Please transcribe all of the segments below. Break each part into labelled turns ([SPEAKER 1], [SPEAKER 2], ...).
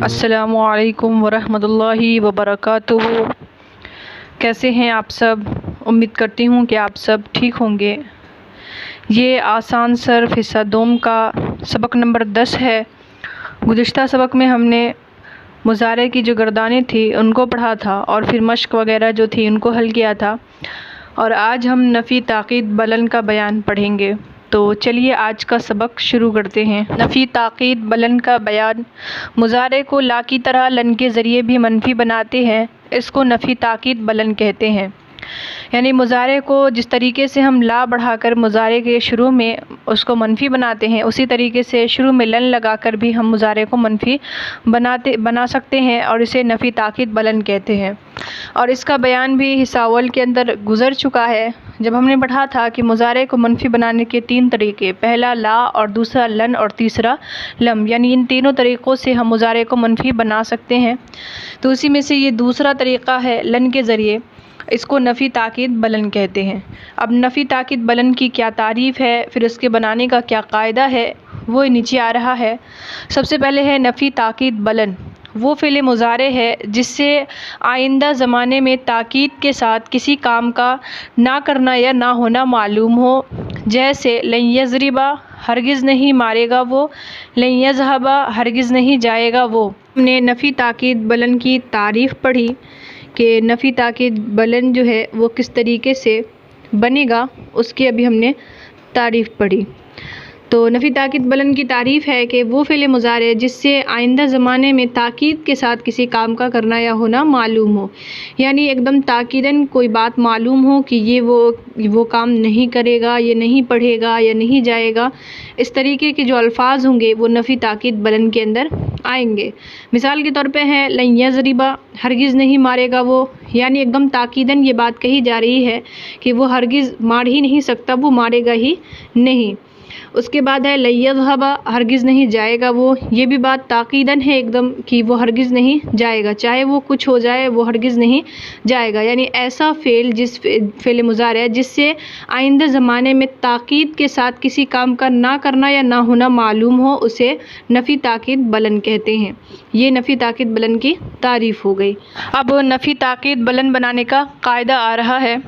[SPEAKER 1] अस्सलामुअलैकुम वरहमतुल्लाहि वबरकातुहू। कैसे हैं आप सब? उम्मीद करती हूँ कि आप सब ठीक होंगे। ये आसान सर्फ हिस्सा दोम का सबक नंबर 10 है। गुज़िश्ता सबक में हमने मुज़ारे की जो गर्दानें थी उनको पढ़ा था और फिर मश्क वग़ैरह जो थी उनको हल किया था, और आज हम नफ़ी ताक़ीद बलन का बयान पढ़ेंगे। तो चलिए आज का सबक शुरू करते हैं। नफ़ी ताक़ीद बलन का बयान। मुज़ारे को ला की तरह लन के ज़रिए भी मनफ़ी बनाते हैं, इसको नफ़ी ताक़ीद बलन कहते हैं। यानी मुज़ारे को जिस तरीके से हम ला बढ़ाकर मुज़ारे के शुरू में उसको मनफ़ी बनाते हैं, उसी तरीके से शुरू में लन लगाकर भी हम मुज़ारे को मनफ़ी बना सकते हैं, और इसे नफ़ी ताक़ीद बलन कहते हैं। और इसका बयान भी हिस्सा अव्वल के अंदर गुज़र चुका है, जब हमने पढ़ा था कि मुज़ारे को मनफ़ी बनाने के 3 तरीके, पहला ला और दूसरा लन और तीसरा लम, यानी इन तीनों तरीक़ों से हम मुज़ारे को मनफ़ी बना सकते हैं। तो उसी में से ये दूसरा तरीक़ा है लन के ज़रिए, इसको नफ़ी ताक़ीद बलन कहते हैं। अब नफ़ी ताक़ीद बलन की क्या तारीफ़ है, फिर उसके बनाने का क्या क़ायदा है, वो नीचे आ रहा है। सबसे पहले है नफ़ी ताक़ीद बलन। वो फ़िल मुज़ारे है जिससे आइंदा ज़माने में ताक़ीद के साथ किसी काम का ना करना या ना होना मालूम हो। जैसे लन यज़रिबा, हरगिज़ नहीं मारेगा वो, लन यज़हबा, हरगिज़ नहीं जाएगा वो। हमने नफ़ी ताक़ीद बलन की तारीफ़ पढ़ी कि नफ़ी ताक़ीद बलन जो है वो किस तरीके से बनेगा, उसकी अभी हमने तारीफ़ पढ़ी। तो नफ़ी ताक़ीद बलन की तारीफ़ है कि वो फ़िल मुज़ारे जिससे आइंदा ज़माने में ताक़ीद के साथ किसी काम का करना या होना मालूम हो, यानी एकदम ताक़ीदन कोई बात मालूम हो कि ये वो काम नहीं करेगा, ये नहीं पढ़ेगा या नहीं जाएगा। इस तरीके के जो अल्फ़ाज़ होंगे वो नफ़ी ताक़ीद बलन के अंदर आएंगे। मिसाल के तौर पे है लन यज़रिबा, हरगिज़ नहीं मारेगा वो, यानी एकदम ताक़ीदन ये बात कही जा रही है कि वो हरगिज़ मार ही नहीं सकता, वो मारेगा ही नहीं। उसके बाद है लन यज़हबा, हरगिज़ नहीं जाएगा वो, ये भी बात ताक़ीदन है एकदम कि वो हरगिज़ नहीं जाएगा, चाहे वो कुछ हो जाए वो हरगिज़ नहीं जाएगा। यानी ऐसा फ़ेल जिस फ़ेल मुज़ारे है जिससे आइंदा ज़माने में ताक़ीद के साथ किसी काम का ना करना या ना होना मालूम हो, उसे नफ़ी ताक़ीद बलन कहते हैं। ये नफ़ी ताक़ीद बलन की तारीफ़ हो गई। अब नफ़ी ताक़ीद बलन बनाने का क़ायदा आ रहा है।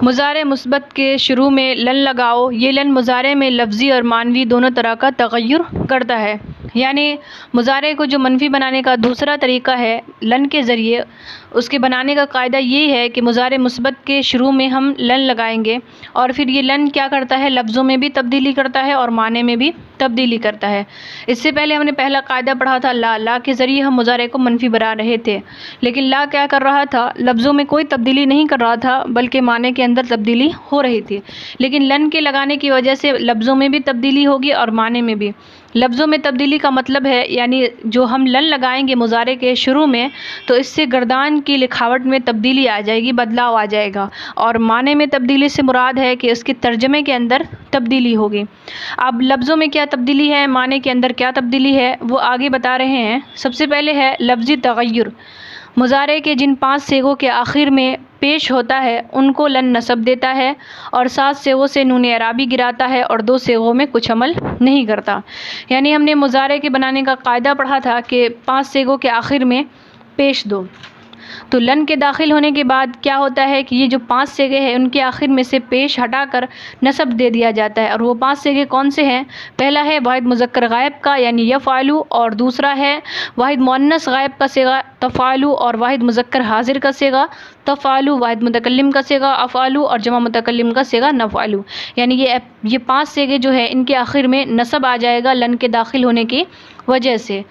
[SPEAKER 1] मुज़ारे मुस्बत के शुरू में लन लगाओ। ये लन मुज़ारे में लफ्ज़ी और मानवी दोनों तरह का तग़य्युर करता है। यानी मुज़ारे को जो मनफ़ी बनाने का दूसरा तरीक़ा है लन के ज़रिए, उसके बनाने का क़ायदा ये है कि मुज़ारे मुस्बत के शुरू में हम लन लगाएंगे, और फिर ये लन क्या करता है, लफ्ज़ों में भी तब्दीली करता है और माने में भी तब्दीली करता है। इससे पहले हमने पहला क़ायदा पढ़ा था ला के ज़रिए हम मुज़ारे को मनफ़ी बना रहे थे, लेकिन ला क्या कर रहा था, लफ्ज़ों में कोई तब्दीली नहीं कर रहा था बल्कि माने के अंदर तब्दीली हो रही थी। लेकिन लन के लगाने की वजह से लफ्ज़ों में भी तब्दीली होगी और माने में भी। लफ्ज़ों में तब्दीली का मतलब है यानी जो हम लन लगाएंगे मुज़ारे के शुरू में, तो इससे गर्दान की लिखावट में तब्दीली आ जाएगी, बदलाव आ जाएगा। और माने में तब्दीली से मुराद है कि उसके तर्जमे के अंदर तब्दीली होगी। अब लफ्ज़ों में क्या तब्दीली है, माने के अंदर क्या तब्दीली है, वो आगे बता रहे हैं। सबसे पहले है लफ्ज़ी तग़य्युर। मुज़ारे के जिन 5 सेगों के आखिर में पेश होता है उनको लन नसब देता है, और 7 सेगों से नून एराबी गिराता है, और 2 सेगों में कुछ अमल नहीं करता। यानी हमने मुज़ारे के बनाने का क़ायदा पढ़ा था कि 5 सेगों के आखिर में पेश दो, तो लन के दाखिल होने के बाद क्या होता है कि ये जो 5 सेगे हैं उनके आखिर में से पेश हटाकर नसब दे दिया जाता है। और वो 5 सेगे कौन से हैं? पहला है वाहिद मुज़क्कर गायब का यानी यफ़अलु, और दूसरा है वाहिद मुअन्नस गायब का सेगा तफ़अलु, और वाहिद मुज़क्कर हाज़िर का सेगा तफ़अलु, वाहिद मुतकल्लिम का सेगा अफ़अलु, और जमा मुतकल्लिम का सेगा नफ़अलु। यानी ये 5 सेगे जो है इनके आखिर में नसब आ जाएगा लन के दाखिल होने की वजह से।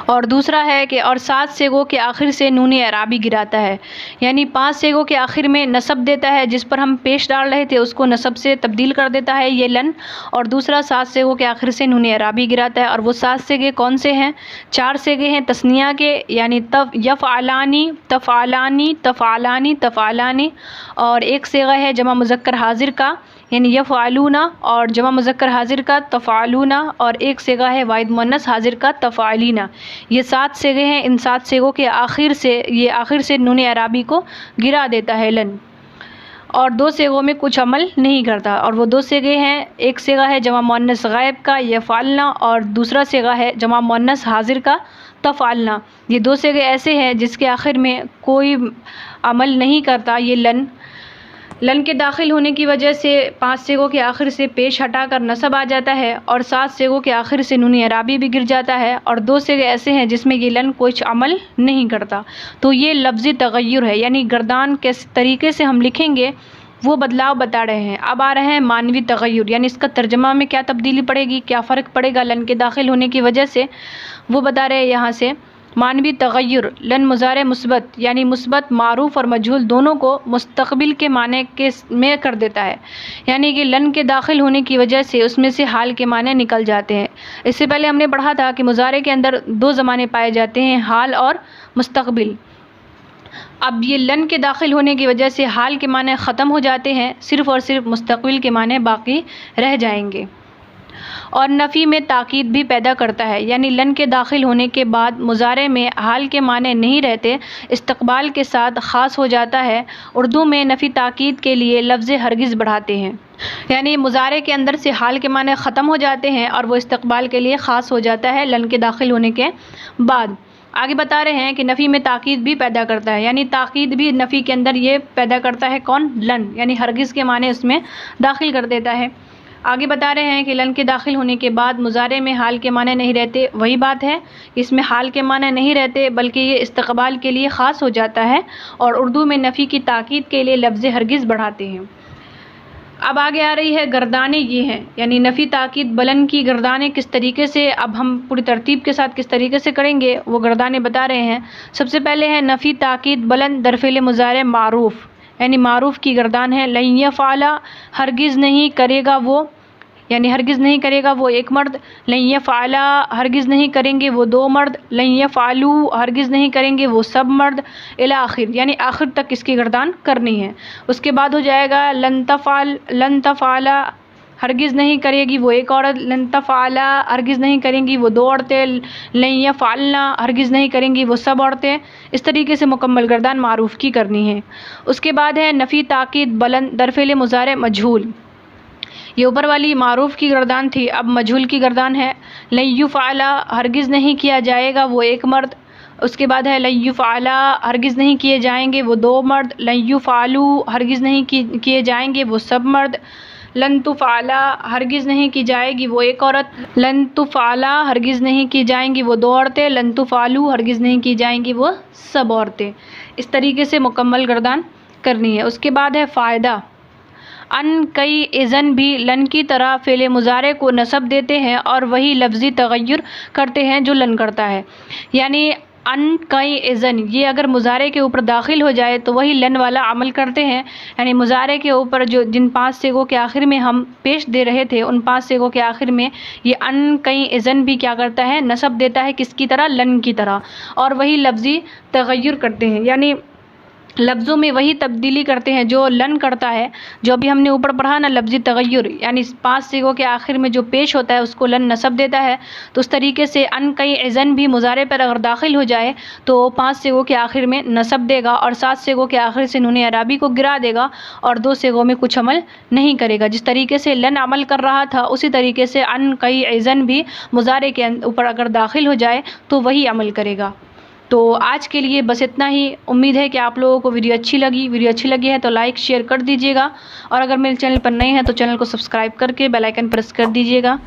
[SPEAKER 1] और दूसरा है कि और 7 सेगों के आखिर से नून एराबी गिराता है, यानी 5 सेगों के आखिर में नसब देता है, जिस पर हम पेश डाल रहे थे उसको नसब से तब्दील कर देता है ये लन। और दूसरा 7 सेगों के आखिर से नून एराबी गिराता है। और वो 7 सेगे कौन से हैं? 4 सेगे हैं तस्निया के, यानी यफ़अलानी, तफ़अलानी, तफ़अलानी, तफ़अलानी, और एक सेगा है जमा मुज़क्कर हाज़िर का यानी यफ़अलूना, और जमा मुज़क्कर हाज़िर का तफ़अलूना, और एक सेगा है वाहिद मुअन्नस हाज़िर का तफ़अलीना। ये 7 सेगे हैं। इन 7 सेगों के आखिर से नून एराबी को गिरा देता है लन। और 2 सिगों में कुछ अमल नहीं करता। और वो 2 सिगे हैं, एक सिगा है जमा मुअन्नस गायब का यफ़अलना और दूसरा सिगा है जमा मुअन्नस हाज़िर का तफ़अलना। ये 2 सिगे ऐसे हैं जिसके आखिर में कोई अमल नहीं करता। ये लन के दाखिल होने की वजह से 5 सिगों के आखिर से पेश हटाकर नसब आ जाता है और 7 सिगों के आखिर से नून अराबी भी गिर जाता है। और 2 सिगे ऐसे हैं जिसमें ये लन कुछ अमल नहीं करता। तो ये लफ्ज़ी तग़य्युर है, यानी गर्दान किस तरीके से हम लिखेंगे वो बदलाव बता रहे हैं। अब आ रहे हैं मानवी तग़य्युर, यानी इसका तर्जमा में क्या तब्दीली पड़ेगी, क्या फ़र्क पड़ेगा लन के दाखिल होने की वजह से, वो बता रहे हैं यहाँ से। मानवी तग़य्युर लन मुज़ारे मुस्बत यानी मुस्बत मारूफ़ और मजहूल दोनों को मुस्तक़बिल के माने के में कर देता है, यानी कि लन के दाखिल होने की वजह से उसमें से हाल के माने निकल जाते हैं। इससे पहले हमने पढ़ा था कि मुज़ारे के अंदर 2 ज़माने पाए जाते हैं, हाल और मुस्तक़बिल। अब ये लन के दाखिल होने की वजह से हाल के माने ख़त्म हो जाते हैं, सिर्फ़ और सिर्फ मुस्तक़बिल के माने बाकी रह जाएंगे। और नफ़ी में ताकीद भी पैदा करता है, यानी लन के दाखिल होने के बाद मुज़ारे में हाल के माने नहीं रहते, इस्तक़बाल के साथ ख़ास हो जाता है। उर्दू में नफ़ी ताकीद के लिए लफ्ज़ हरगिज़ बढ़ाते हैं, यानी मुज़ारे के अंदर से हाल के माने ख़त्म हो जाते हैं और वो इस्तक़बाल के लिए ख़ास हो जाता है लन के दाखिल होने के बाद। आगे बता रहे हैं कि नफ़ी में ताकीद भी पैदा करता है, यानी ताकीद भी नफ़ी के अंदर ये पैदा करता है कौन, लन, यानी हरगिज़ के माने उसमें दाखिल कर देता है। आगे बता रहे हैं कि लन के दाखिल होने के बाद मुज़ारे में हाल के माने नहीं रहते। वही बात है, इसमें हाल के माने नहीं रहते बल्कि ये इस्तक़बाल के लिए ख़ास हो जाता है और उर्दू में नफ़ी की ताकीद के लिए लफ्ज़ हरगिज़ बढ़ाते हैं। अब आगे आ रही है गर्दानें, ये हैं, यानी नफ़ी ताकीद बलन की गर्दानें किस तरीके से, अब हम पूरी तरतीब के साथ किस तरीके से करेंगे वो गर्दानें बता रहे हैं। सबसे पहले है नफ़ी ताकीद बलन दरफ़ेल मुज़ारे मारूफ़, यानी मारूफ़ की गर्दान है। लन यफ़अला हरगिज़ नहीं करेगा वो, यानी हरगिज़ नहीं करेगा वो एक मर्द। लन यफ़अला हरगिज़ नहीं करेंगे वो 2 मर्द। लन यफ़अलू हरगिज़ नहीं करेंगे वो सब मर्द। इला आखिर, यानी आखिर तक इसकी गर्दान करनी है। उसके बाद हो जाएगा लन तफ़अला हरगिज़ नहीं करेगी वो एक औरत। लन तफ़अला हरगिज़ नहीं करेंगी वो 2 औरतें। लन यफ़अलना हरगिज़ नहीं करेंगी वो सब औरतें। इस तरीके से मुकम्मल गर्दान मारूफ़ की करनी है। उसके बाद है नफ़ी ताकीद बलन दरफ़ेल मुज़ारे मजहूल, ये ऊपर वाली मारूफ़ की गर्दान थी, अब मजहूल की गर्दान है। लन युफ़अला हरगिज़ नहीं किया जाएगा वो एक मर्द। उसके बाद है लन युफ़अला हरगिज़ नहीं किए जाएंगे वो 2 मर्द। लन युफ़अलू हरगिज़ नहीं किए जाएंगे वो सब मर्द। लन तुफ़अला हरगिज़ नहीं की जाएगी वो एक औरत। लन तुफ़अला हरगिज़ नहीं की जाएंगी वो 2 औरतें। लन तुफ़अलू हरगिज़ नहीं की जाएंगी वो सब औरतें। इस तरीके से मुकम्मल गर्दान करनी है। उसके बाद है फ़ायदा, अन कई इज़न भी लन की तरह फ़ेल मुज़ारे को नसब देते हैं और वही लफ्ज़ी तग़य्युर करते हैं जो लन करता है, यानी अन कई इज़न ये अगर मुज़ारे के ऊपर दाखिल हो जाए तो वही लन वाला अमल करते हैं, यानी मुज़ारे के ऊपर जो जिन 5 सिगों के आखिर में हम पेश दे रहे थे उन 5 सिगों के आखिर में ये अन कई इज़न भी क्या करता है, नसब देता है किसकी तरह, लन की तरह, और वही लफ्ज़ी तग़य्युर करते हैं, यानी लफ्ज़ों में वही तब्दीली करते हैं जो लन करता है। जो अभी हमने ऊपर पढ़ा ना लफ्ज़ी तग़य्युर, यानी 5 सिगों के आखिर में जो पेश होता है उसको लन नसब देता है। तो उस तरीके से अन कई इज़न भी मुज़ारे पर अगर दाखिल हो जाए तो 5 सिगों के आखिर में नसब देगा और 7 सिगों के आखिर से नून अराबी को गिरा देगा और 2 सिगों में कुछ अमल नहीं करेगा। जिस तरीके से लन अमल कर रहा था उसी तरीके से अन कई इज़न भी मुज़ारे के ऊपर अगर दाखिल हो जाए तो वही अमल करेगा। तो आज के लिए बस इतना ही। उम्मीद है कि आप लोगों को वीडियो अच्छी लगी है तो लाइक शेयर कर दीजिएगा और अगर मेरे चैनल पर नए हैं तो चैनल को सब्सक्राइब करके बेल आइकन प्रेस कर दीजिएगा।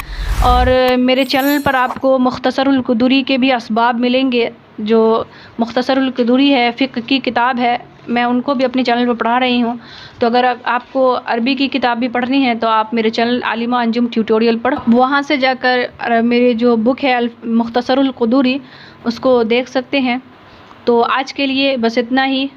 [SPEAKER 1] और मेरे चैनल पर आपको मुख्तसरुल कुदूरी के भी असबाब मिलेंगे। जो मुख्तसरुल कुदूरी है, फ़िक़्ह की किताब है, मैं उनको भी अपने चैनल पर पढ़ा रही हूँ। तो अगर आपको अरबी की किताब भी पढ़नी है तो आप मेरे चैनल आलिमा अंजुम ट्यूटोरियल पर वहाँ से जाकर मेरी जो बुक है मुख्तसरुल कुदूरी उसको देख सकते हैं। तो आज के लिए बस इतना ही।